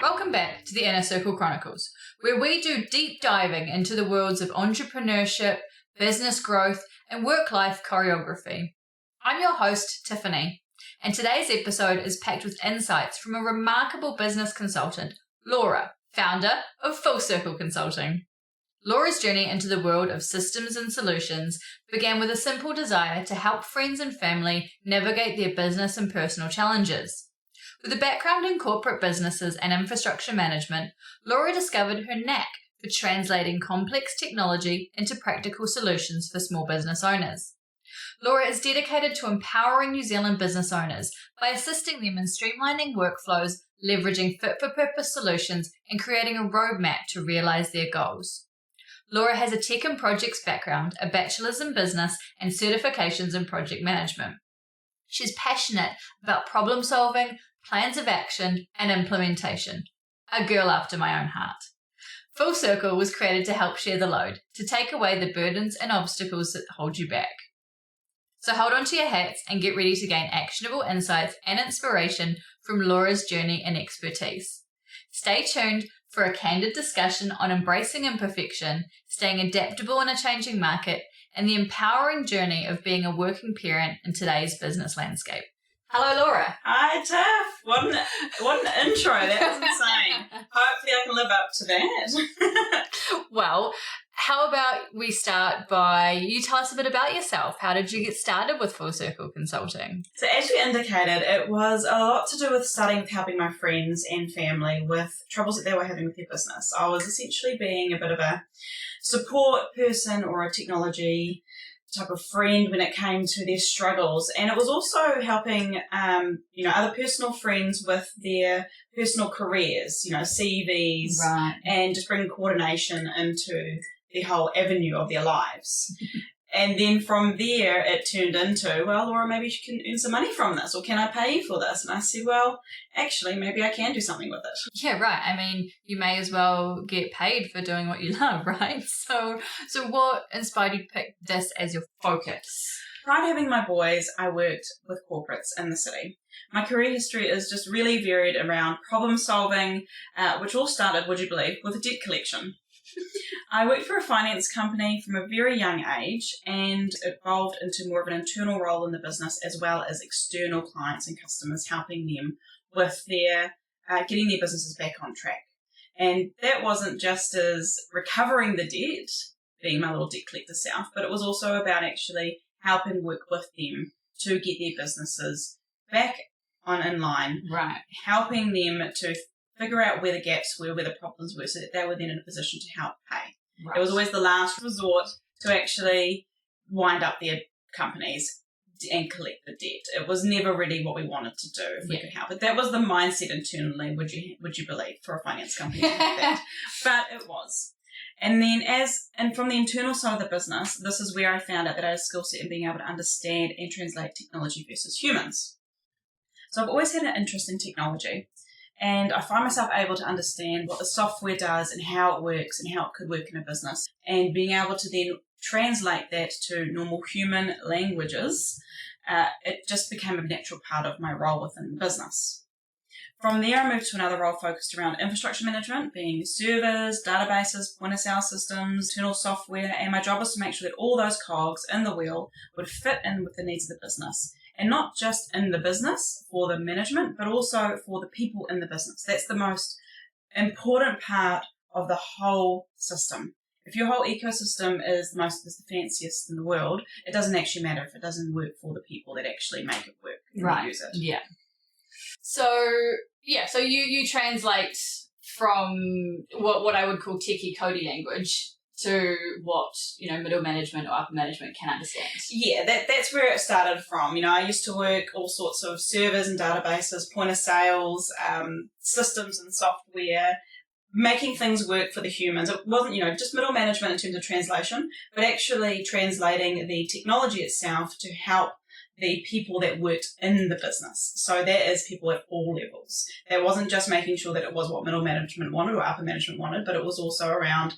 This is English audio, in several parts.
Welcome back to the Inner Circle Chronicles, where we do deep diving into the worlds of entrepreneurship, business growth, and work-life choreography. I'm your host, Tiffany, and today's episode is packed with insights from a remarkable business consultant, Laura, founder of Full Circle Consulting. Laura's journey into the world of systems and solutions began with a simple desire to help friends and family navigate their business and personal challenges. With a background in corporate businesses and infrastructure management, Laura discovered her knack for translating complex technology into practical solutions for small business owners. Laura is dedicated to empowering New Zealand business owners by assisting them in streamlining workflows, leveraging fit-for-purpose solutions, and creating a roadmap to realize their goals. Laura has a tech and projects background, a bachelor's in business, and certifications in project management. She's passionate about problem solving, plans of action, and implementation. A girl after my own heart. Full Circle was created to help share the load, to take away the burdens and obstacles that hold you back. So hold on to your hats and get ready to gain actionable insights and inspiration from Laura's journey and expertise. Stay tuned for a candid discussion on embracing imperfection, staying adaptable in a changing market, and the empowering journey of being a working parent in today's business landscape. Hello, Laura. Hi, Tiff. What an intro. That was insane. Hopefully I can live up to that. Well, how about we start by you tell us a bit about yourself. How did you get started with Full Circle Consulting? So as you indicated, it was a lot to do with starting with helping my friends and family with troubles that they were having with their business. I was essentially being a bit of a support person or a technology type of friend when it came to their struggles, and it was also helping other personal friends with their personal careers, CVs, right, and just bringing coordination into the whole avenue of their lives. And then from there it turned into, well, Laura, maybe you can earn some money from this, or can I pay you for this? And I said, well, actually, maybe I can do something with it. Yeah, right. I mean, you may as well get paid for doing what you love, right? So what inspired you to pick this as your focus? Prior to having my boys, I worked with corporates in the city. My career history is just really varied around problem solving, which all started, would you believe, with a debt collection. I worked for a finance company from a very young age and evolved into more of an internal role in the business as well as external clients and customers, helping them with their getting their businesses back on track. And that wasn't just as recovering the debt, being my little debt collector self, but it was also about actually helping work with them to get their businesses back in line, right? Helping them to figure out where the gaps were, where the problems were, so that they were then in a position to help pay. Right. It was always the last resort to actually wind up their companies and collect the debt. It was never really what we wanted to do if we could help it. That was the mindset internally, would you believe, for a finance company to have that. But it was. And then from the internal side of the business, this is where I found out that I had a skill set in being able to understand and translate technology versus humans. So I've always had an interest in technology. And I find myself able to understand what the software does and how it works and how it could work in a business. And being able to then translate that to normal human languages, it just became a natural part of my role within the business. From there, I moved to another role focused around infrastructure management, being servers, databases, point-of-sale systems, internal software, and my job was to make sure that all those cogs in the wheel would fit in with the needs of the business. And not just in the business for the management, but also for the people in the business. That's the most important part of the whole system. If your whole ecosystem is the fanciest in the world, it doesn't actually matter if it doesn't work for the people that actually make it work and use it. Yeah. So you translate from what I would call techie codey language to what, middle management or upper management can understand. Yeah, that's where it started from. I used to work all sorts of servers and databases, point of sales, systems and software, making things work for the humans. It wasn't, just middle management in terms of translation, but actually translating the technology itself to help the people that worked in the business. So that is people at all levels. That wasn't just making sure that it was what middle management wanted or upper management wanted, but it was also around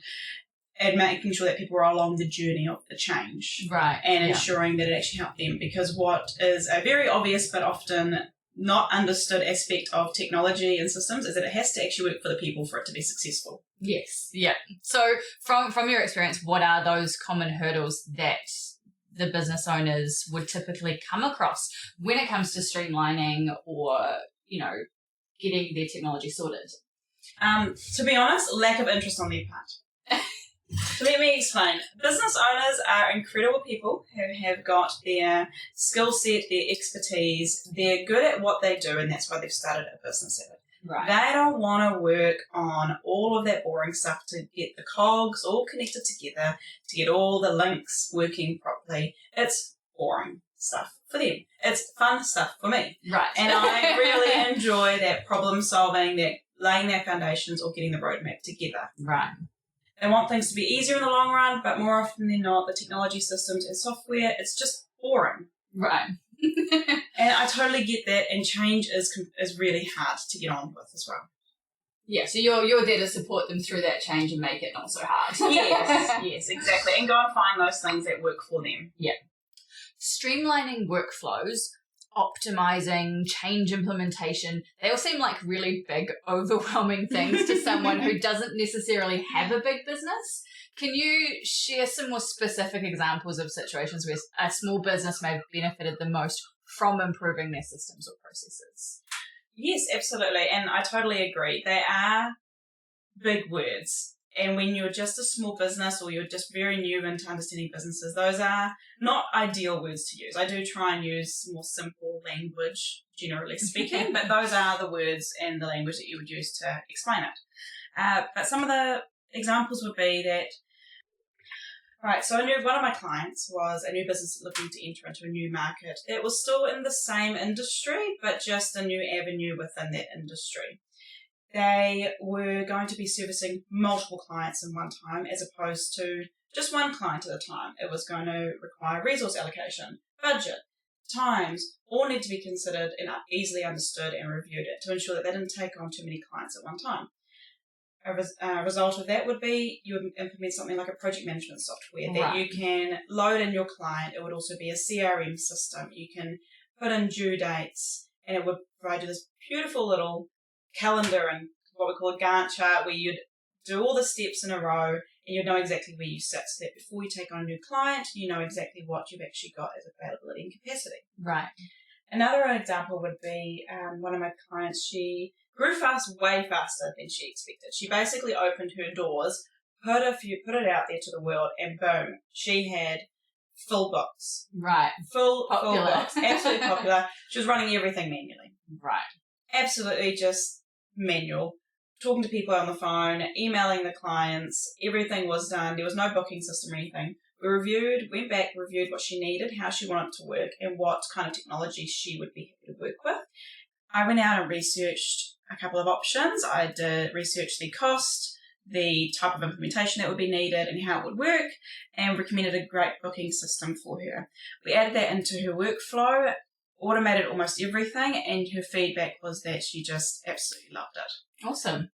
and making sure that people are along the journey of the change. Right. And ensuring that it actually helped them. Because what is a very obvious but often not understood aspect of technology and systems is that it has to actually work for the people for it to be successful. Yes. Yeah. So from your experience, what are those common hurdles that the business owners would typically come across when it comes to streamlining or, getting their technology sorted? To be honest, lack of interest on their part. So let me explain. Business owners are incredible people who have got their skill set, their expertise. They're good at what they do, and that's why they've started a business at it. Right. They don't want to work on all of that boring stuff to get the cogs all connected together, to get all the links working properly. It's boring stuff for them. It's fun stuff for me. Right. And I really enjoy that problem solving, that laying their foundations or getting the roadmap together. Right. They want things to be easier in the long run, but more often than not, the technology systems and software, it's just boring. Right. And I totally get that, and change is really hard to get on with as well. Yeah, so you're there to support them through that change and make it not so hard. Yes, exactly. And go and find those things that work for them. Yeah. Streamlining workflows, optimizing, change implementation, they all seem like really big, overwhelming things to someone who doesn't necessarily have a big business. Can you share some more specific examples of situations where a small business may have benefited the most from improving their systems or processes? Yes, absolutely. And I totally agree. They are big words. And when you're just a small business or you're just very new into understanding businesses, those are not ideal words to use. I do try and use more simple language, generally speaking, but those are the words and the language that you would use to explain it. But some of the examples would be that, right, so one of my clients was a new business looking to enter into a new market that was still in the same industry, but just a new avenue within that industry. They were going to be servicing multiple clients in one time as opposed to just one client at a time. It was going to require resource allocation, budget, times, all need to be considered and easily understood and reviewed to ensure that they didn't take on too many clients at one time. A result of that would be you would implement something like a project management software that you can load in your client. It would also be a CRM system. You can put in due dates, and it would provide you this beautiful little calendar and what we call a Gantt chart where you'd do all the steps in a row and you'd know exactly where you sit so that before you take on a new client, you know exactly what you've actually got as availability and capacity. Right. Another example would be one of my clients, she grew way faster than she expected. She basically opened her doors, put it out there to the world, and boom, she had full books. Right. Full books. Absolutely popular. She was running everything manually. Right. Absolutely just manual. Talking to people on the phone, emailing the clients, everything was done. There was no booking system or anything. We went back, reviewed what she needed, how she wanted to work, and what kind of technology she would be happy to work with. I went out and researched a couple of options. I did research the cost, the type of implementation that would be needed and how it would work, and recommended a great booking system for her. We added that into her workflow, automated almost everything, and her feedback was that she just absolutely loved it. Awesome.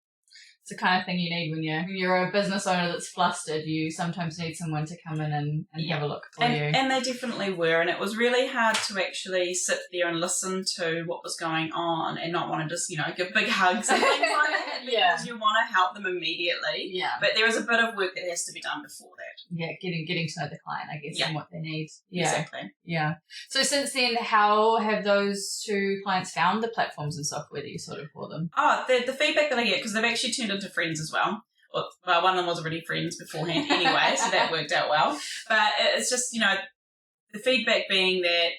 It's the kind of thing you need when you're a business owner that's flustered. You sometimes need someone to come in and have a look for you. And they definitely were, and it was really hard to actually sit there and listen to what was going on and not want to just, give big hugs and things like that because you want to help them immediately. Yeah. But there is a bit of work that has to be done before that. Yeah, getting to know the client, I guess, and what they need. Yeah. Exactly. Yeah. So since then, how have those two clients found the platforms and software that you sorted for them? Oh, the feedback that I get, because they've actually turned into friends as well. Well, one of them was already friends beforehand anyway, so that worked out well. But it's just, the feedback being that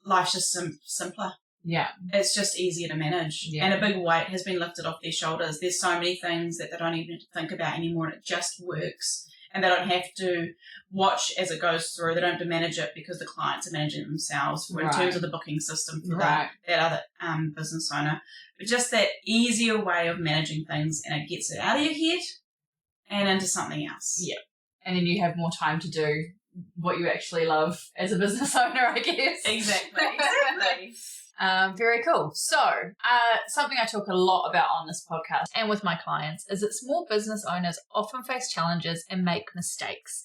life's just simpler. Yeah. It's just easier to manage. Yeah. And a big weight has been lifted off their shoulders. There's so many things that they don't even have to think about anymore, and it just works. And they don't have to watch as it goes through. They don't have to manage it because the clients are managing it themselves in terms of the booking system for that other business owner. But just that easier way of managing things, and it gets it out of your head and into something else. Yeah. And then you have more time to do what you actually love as a business owner, I guess. Exactly. Very cool. So, something I talk a lot about on this podcast and with my clients is that small business owners often face challenges and make mistakes.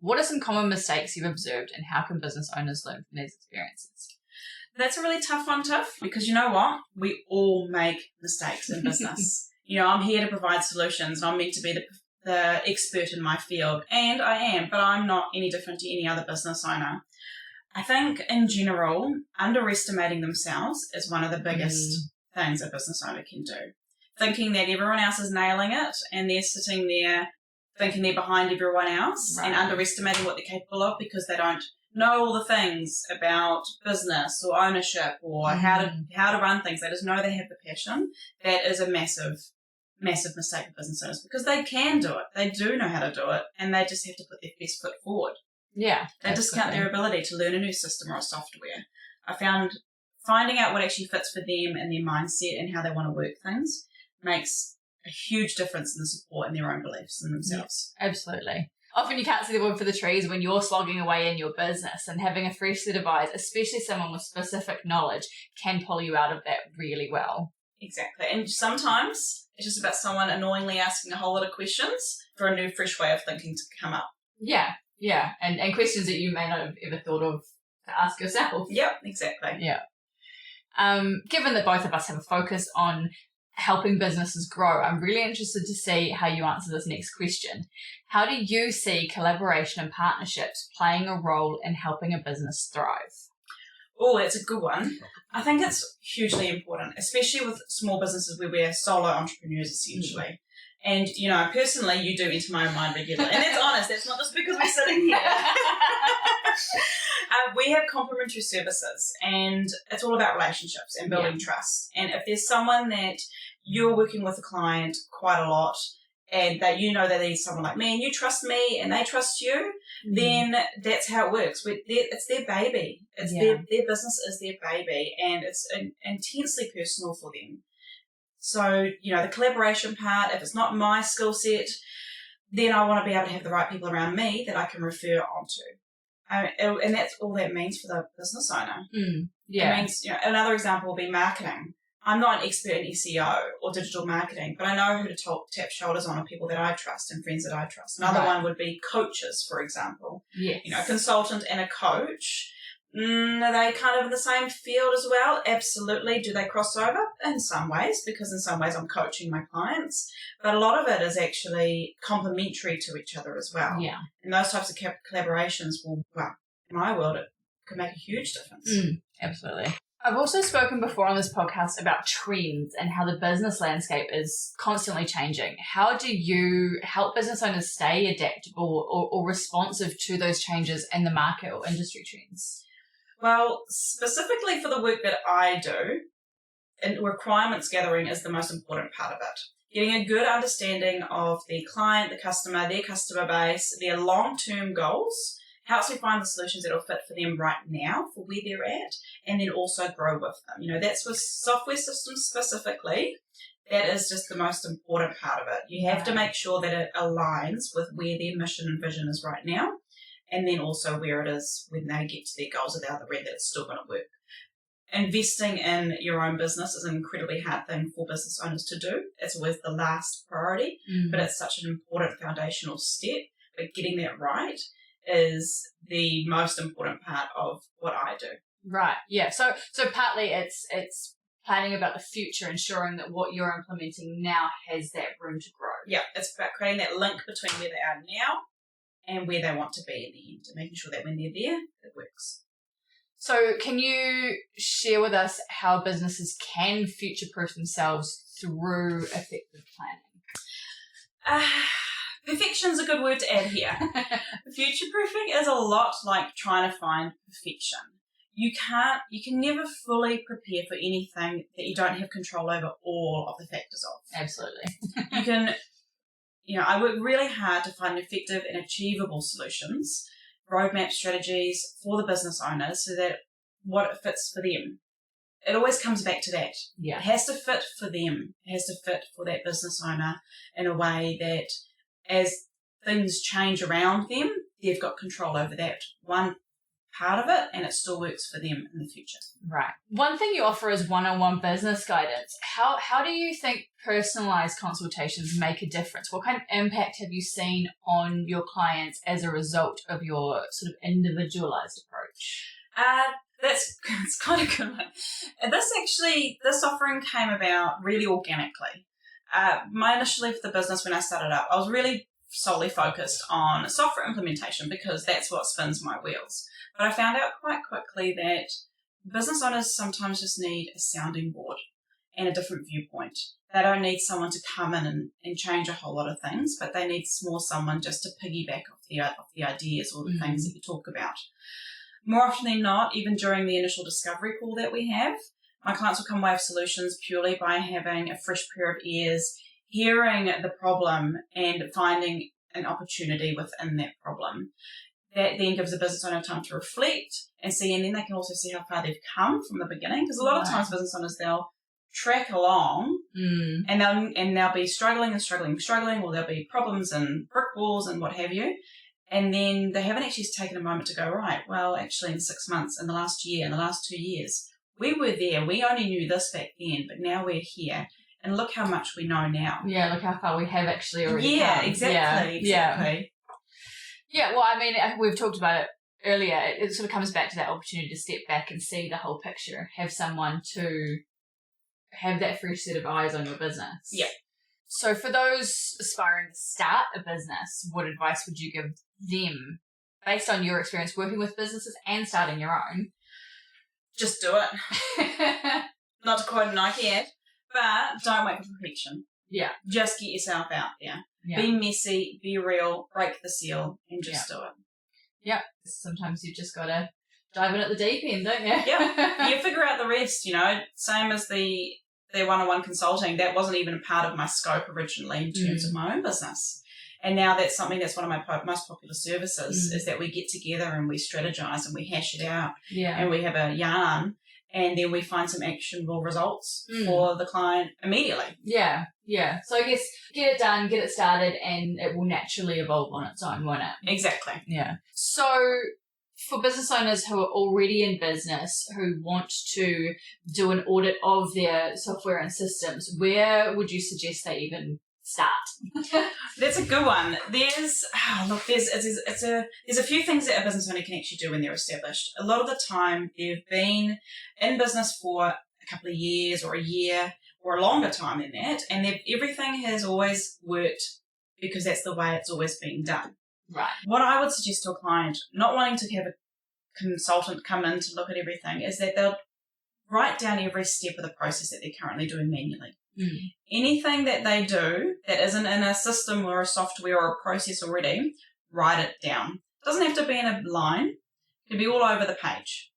What are some common mistakes you've observed, and how can business owners learn from these experiences? That's a really tough one, Tiff, because you know what? We all make mistakes in business. I'm here to provide solutions. I'm meant to be the expert in my field, and I am, but I'm not any different to any other business owner. I think, in general, underestimating themselves is one of the biggest things a business owner can do. Thinking that everyone else is nailing it, and they're sitting there thinking they're behind everyone else, and underestimating what they're capable of because they don't know all the things about business or ownership or how to run things. They just know they have the passion. That is a massive mistake for business owners, because they can do it. They do know how to do it, and they just have to put their best foot forward. Yeah. They discount their ability to learn a new system or a software. I found finding out what actually fits for them and their mindset and how they want to work things makes a huge difference in the support and their own beliefs in themselves. Yeah, absolutely. Often you can't see the wood for the trees when you're slogging away in your business, and having a fresh set of eyes, especially someone with specific knowledge, can pull you out of that really well. Exactly. And sometimes it's just about someone annoyingly asking a whole lot of questions for a new, fresh way of thinking to come up. Yeah. And questions that you may not have ever thought of to ask yourself. Yep, exactly. Yeah. Given that both of us have a focus on helping businesses grow, I'm really interested to see how you answer this next question. How do you see collaboration and partnerships playing a role in helping a business thrive? Oh, that's a good one. I think it's hugely important, especially with small businesses where we're solo entrepreneurs, essentially. And, personally, you do enter my own mind regularly. And that's honest. That's not just because we're sitting here. We have complementary services, and it's all about relationships and building trust. And if there's someone that you're working with a client quite a lot, and that that they need someone like me, and you trust me and they trust you, then that's how it works. It's their baby. It's their business is their baby, and it's intensely personal for them. So, the collaboration part, if it's not my skill set, then I want to be able to have the right people around me that I can refer onto. And that's all that means for the business owner. It means, another example will be marketing. I'm not an expert in SEO or digital marketing, but I know who to tap shoulders on people that I trust and friends that I trust. Another one would be coaches, for example. Yes. A consultant and a coach. Are they kind of in the same field as well? Absolutely. Do they cross over? In some ways, because in some ways I'm coaching my clients. But a lot of it is actually complementary to each other as well. Yeah. And those types of collaborations will, in my world, it could make a huge difference. Absolutely. I've also spoken before on this podcast about trends and how the business landscape is constantly changing. How do you help business owners stay adaptable or responsive to those changes in the market or industry trends? Well, specifically for the work that I do, and requirements gathering is the most important part of it. Getting a good understanding of the client, the customer, their customer base, their long-term goals, helps me find the solutions that will fit for them right now for where they're at, and then also grow with them. That's with software systems specifically. That is just the most important part of it. You have to make sure that it aligns with where their mission and vision is right now, and then also where it is when they get to their goals at the other end, that it's still going to work. Investing in your own business is an incredibly hard thing for business owners to do. It's always the last priority, but it's such an important foundational step. But getting that right is the most important part of what I do. Right. Yeah. So partly it's planning about the future, ensuring that what you're implementing now has that room to grow. Yeah. It's about creating that link between where they are now and where they want to be in the end, and making sure that when they're there, it works. So can you share with us how businesses can future-proof themselves through effective planning? Perfection's a good word to add here. Future-proofing is a lot like trying to find perfection. You can never fully prepare for anything that you don't have control over all of the factors of. Absolutely. I work really hard to find effective and achievable solutions, roadmap strategies for the business owners so that what fits for them. It always comes back to that. Yeah. It has to fit for them. It has to fit for that business owner in a way that as things change around them, they've got control over that one part of it and it still works for them in the future. Right. One thing you offer is one-on-one business guidance. How do you think personalized consultations make a difference? What kind of impact have you seen on your clients as a result of your sort of individualized approach? That's quite a good one. This offering came about really organically. My initially for the business when I started up, I was really solely focused on software implementation because that's what spins my wheels. But I found out quite quickly that business owners sometimes just need a sounding board and a different viewpoint. They don't need someone to come in and change a whole lot of things, but they need more someone just to piggyback off the ideas or the things that you talk about. More often than not, even during the initial discovery call that we have, my clients will come away with solutions purely by having a fresh pair of ears, hearing the problem and finding an opportunity within that problem. That then gives the business owner time to reflect and see, and then they can also see how far they've come from the beginning. Because a lot of times business owners, they'll track along and they'll be struggling, or there'll be problems and brick walls and what have you. And then they haven't actually taken a moment to go, right, well, actually in 6 months, in the last year, in the last 2 years, we were there. We only knew this back then, but now we're here. And look how much we know now. Yeah, look how far we have actually already come. Exactly. Yeah, well, I mean, we've talked about it earlier. It sort of comes back to that opportunity to step back and see the whole picture, have someone to have that fresh set of eyes on your business. Yeah. So for those aspiring to start a business, what advice would you give them based on your experience working with businesses and starting your own? Just do it. Not to quote a Nike ad, but don't wait for perfection. Yeah. Just get yourself out there. Yeah. Be messy, be real, break the seal, and just do it. Yeah. Sometimes you just got to dive in at the deep end, don't you? Yeah. You figure out the rest, Same as the one-on-one consulting. That wasn't even a part of my scope originally in terms of my own business. And now that's something that's one of my most popular services is that we get together and we strategize and we hash it out. Yeah. And we have a yarn. And then we find some actionable results for the client immediately. Yeah, yeah. So I guess get it done, get it started, and it will naturally evolve on its own, won't it? Exactly. Yeah. So for business owners who are already in business, who want to do an audit of their software and systems, where would you suggest they even start? That's a good one. There's a few things that a business owner can actually do when they're established. A lot of the time they've been in business for a couple of years or a year or a longer time than that, and everything has always worked because that's the way it's always been done. Right. What I would suggest to a client, not wanting to have a consultant come in to look at everything, is that they'll write down every step of the process that they're currently doing manually. Anything that they do that isn't in a system or a software or a process already, write it down. It doesn't have to be in a line. It can be all over the page.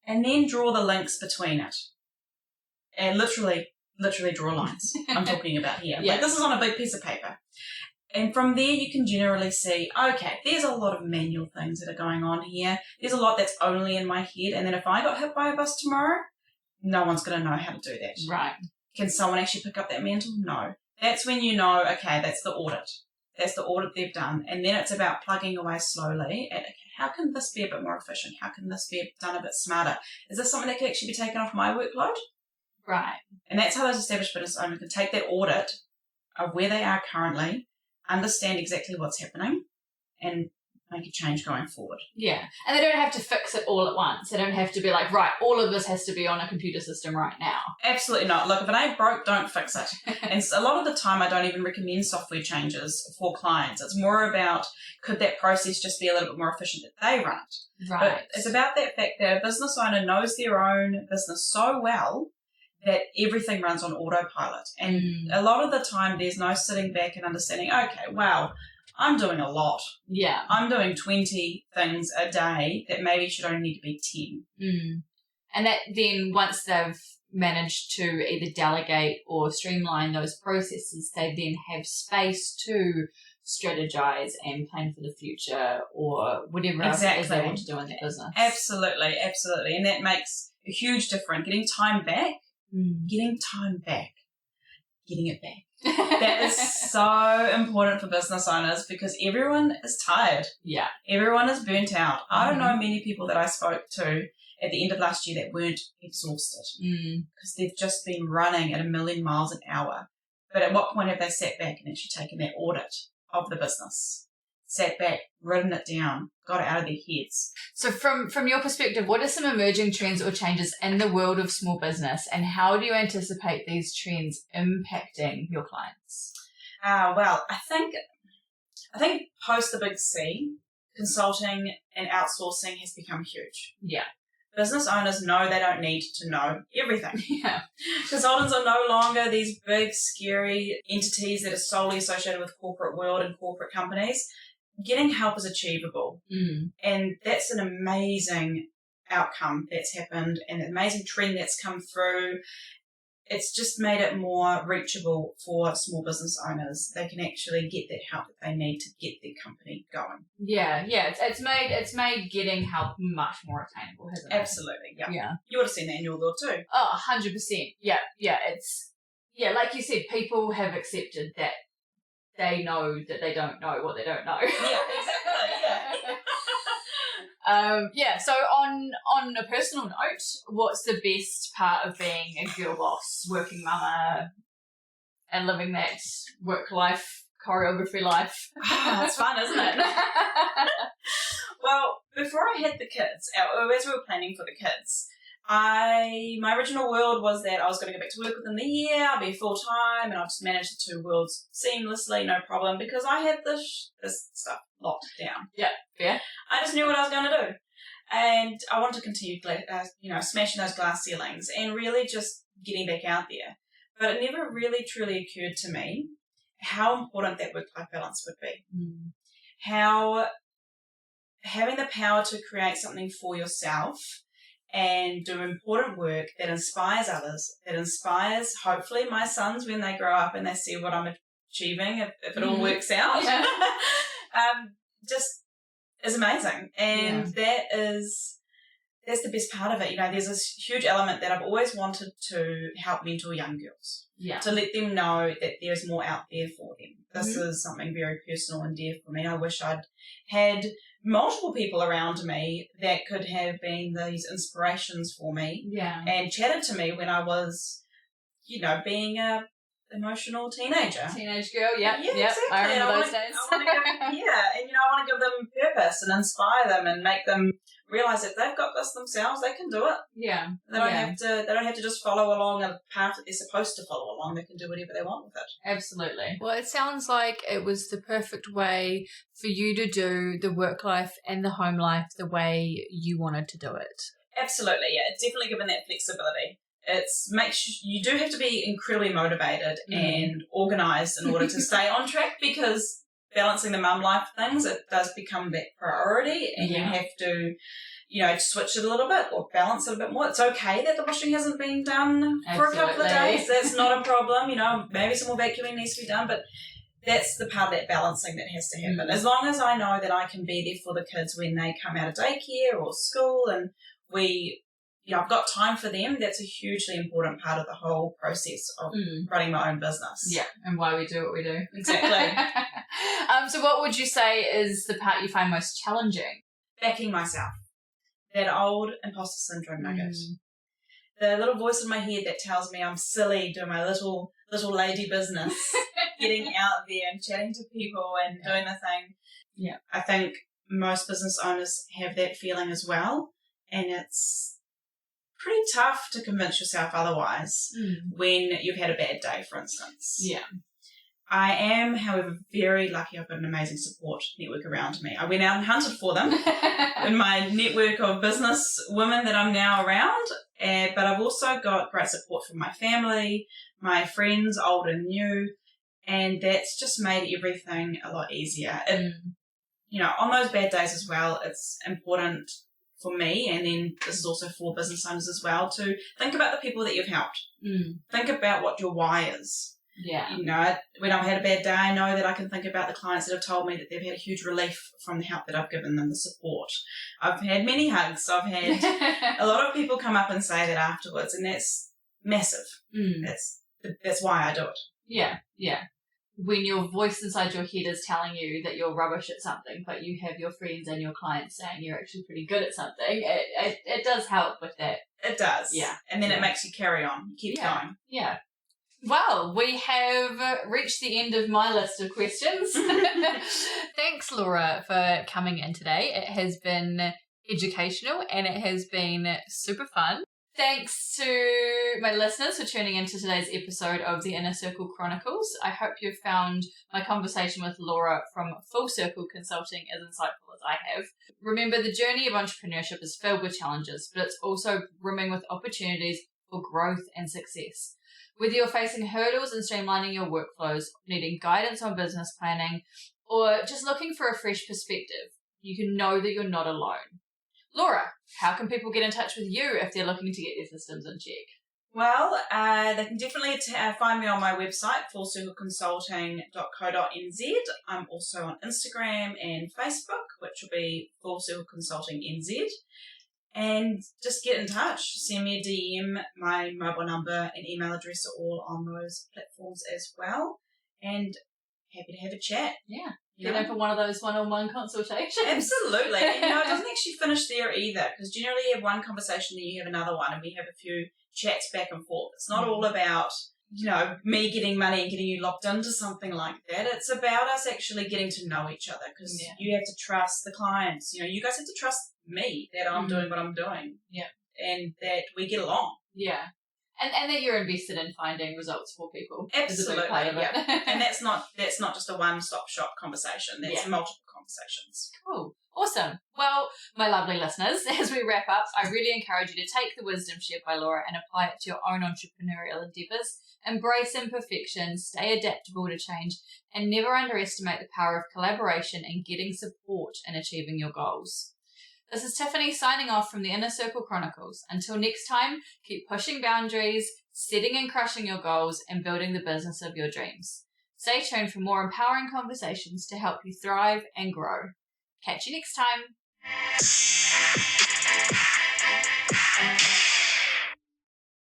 And then draw the links between it. And literally draw lines. I'm talking about here. Yeah. Like this is on a big piece of paper. And from there you can generally see, okay, there's a lot of manual things that are going on here. There's a lot that's only in my head. And then if I got hit by a bus tomorrow, no one's going to know how to do that. Right. Can someone actually pick up that mantle? No. That's when you know, okay, that's the audit. That's the audit they've done. And then it's about plugging away slowly at, okay, how can this be a bit more efficient? How can this be done a bit smarter? Is this something that could actually be taken off my workload? Right. And that's how those established business owners can take that audit of where they are currently, understand exactly what's happening, and make a change going forward. Yeah. And they don't have to fix it all at once. They don't have to be like, right, all of this has to be on a computer system right now. Absolutely not. Look, if it ain't broke, don't fix it. And a lot of the time I don't even recommend software changes for clients. It's more about, could that process just be a little bit more efficient that they run it? Right. But it's about that fact that a business owner knows their own business so well that everything runs on autopilot. And a lot of the time there's no sitting back and understanding, okay, wow, I'm doing a lot. Yeah. I'm doing 20 things a day that maybe should only need to be 10. And that then once they've managed to either delegate or streamline those processes, they then have space to strategize and plan for the future or whatever else it is they want to do in their business. Absolutely, absolutely. And that makes a huge difference. Getting time back. getting it back. That is so important for business owners because everyone is tired. Yeah. Everyone is burnt out. I don't know many people that I spoke to at the end of last year that weren't exhausted because they've just been running at 1,000,000 miles an hour. But at what point have they sat back and actually taken that audit of the business? Sat back, written it down, got it out of their heads. So from your perspective, what are some emerging trends or changes in the world of small business, and how do you anticipate these trends impacting your clients? Well, I think post the big C, consulting and outsourcing has become huge. Yeah. Business owners know they don't need to know everything. Yeah. Consultants are no longer these big, scary entities that are solely associated with corporate world and corporate companies. Getting help is achievable. And that's an amazing outcome that's happened and an amazing trend that's come through. It's just made it more reachable for small business owners. They can actually get that help that they need to get their company going. Yeah. It's made getting help much more attainable, hasn't it? Absolutely, yeah. Yeah. You would have seen that in your world too. Oh, 100%. Yeah. It's like you said, people have accepted that they know that they don't know what they don't know. Yeah, exactly. Yeah. So on a personal note, what's the best part of being a girl boss, working mama, and living that work life, choreography life? It's fun, isn't it? Well, before I had the kids, as we were planning for the kids, my original world was that I was going to go back to work within the year, I'll be full-time, and I'll just manage the two worlds seamlessly, no problem, because I had this stuff locked down. Yeah, fair. I just knew what I was going to do. And I wanted to continue, smashing those glass ceilings and really just getting back out there. But it never really truly occurred to me how important that work-life balance would be. How having the power to create something for yourself and do important work that inspires others, that inspires, hopefully, my sons when they grow up and they see what I'm achieving, if it all works out, just is amazing. And that's the best part of it. There's this huge element that I've always wanted to help mentor young girls. Yeah. To let them know that there's more out there for them. This is something very personal and dear for me. I wish I'd had multiple people around me that could have been these inspirations for me and chatted to me when I was, being a emotional teenager. Teenage girl, yeah, exactly. I remember those days. I want to give them purpose and inspire them and make them realize that they've got this themselves, they can do it. Yeah. They don't have to just follow along a path that they're supposed to follow along. They can do whatever they want with it. Absolutely. Well, it sounds like it was the perfect way for you to do the work life and the home life the way you wanted to do it. Absolutely, yeah. It's definitely given that flexibility. You do have to be incredibly motivated and organised in order to stay on track, because balancing the mum life things, it does become that priority, and you have to, switch it a little bit or balance it a bit more. It's okay that the washing hasn't been done for a couple of days. That's not a problem. Maybe some more vacuuming needs to be done, but that's the part of that balancing that has to happen. As long as I know that I can be there for the kids when they come out of daycare or school, and I've got time for them, that's a hugely important part of the whole process of running my own business. Yeah, and why we do what we do. Exactly. So what would you say is the part you find most challenging? Backing myself. That old imposter syndrome nugget. The little voice in my head that tells me I'm silly doing my little lady business, getting out there and chatting to people and doing the thing. Yeah. I think most business owners have that feeling as well, and it's pretty tough to convince yourself otherwise when you've had a bad day, for instance. Yeah. I am, however, very lucky. I've got an amazing support network around me. I went out and hunted for them in my network of business women that I'm now around, but I've also got great support from my family, my friends, old and new, and that's just made everything a lot easier. On those bad days as well, it's important for me, and then this is also for business owners as well, to think about the people that you've helped. Think about what your why is. Yeah. When I've had a bad day, I know that I can think about the clients that have told me that they've had a huge relief from the help that I've given them, the support. I've had many hugs. I've had a lot of people come up and say that afterwards, and that's massive. That's that's why I do it. Yeah, yeah. When your voice inside your head is telling you that you're rubbish at something, but you have your friends and your clients saying you're actually pretty good at something, it does help with that. It does. Yeah. And then it makes you carry on. You keep going. Yeah. Well, we have reached the end of my list of questions. Thanks, Laura, for coming in today. It has been educational and it has been super fun. Thanks to my listeners for tuning into today's episode of the Inner Circle Chronicles. I hope you've found my conversation with Laura from Full Circle Consulting as insightful as I have. Remember, the journey of entrepreneurship is filled with challenges, but it's also brimming with opportunities for growth and success. Whether you're facing hurdles in streamlining your workflows, needing guidance on business planning, or just looking for a fresh perspective, you can know that you're not alone. Laura, how can people get in touch with you if they're looking to get their systems in check? Well, they can definitely find me on my website, fullcircleconsulting.co.nz. I'm also on Instagram and Facebook, which will be Full Circle Consulting NZ. And just get in touch. Send me a DM. My mobile number and email address are all on those platforms as well. And happy to have a chat. Yeah. Get in for one of those one-on-one consultations. Absolutely. And, it doesn't actually finish there either, because generally you have one conversation, then you have another one, and we have a few chats back and forth. It's not all about, me getting money and getting you locked into something like that. It's about us actually getting to know each other, because you have to trust the clients. You guys have to trust me that I'm doing what I'm doing. Yeah. And that we get along. Yeah. And that you're invested in finding results for people. Absolutely, yeah. And that's not just a one-stop shop conversation. That's multiple conversations. Cool. Awesome. Well, my lovely listeners, as we wrap up, I really encourage you to take the wisdom shared by Laura and apply it to your own entrepreneurial endeavours. Embrace imperfection, stay adaptable to change, and never underestimate the power of collaboration and getting support in achieving your goals. This is Tiffany signing off from the Inner Circle Chronicles. Until next time, keep pushing boundaries, setting and crushing your goals, and building the business of your dreams. Stay tuned for more empowering conversations to help you thrive and grow. Catch you next time.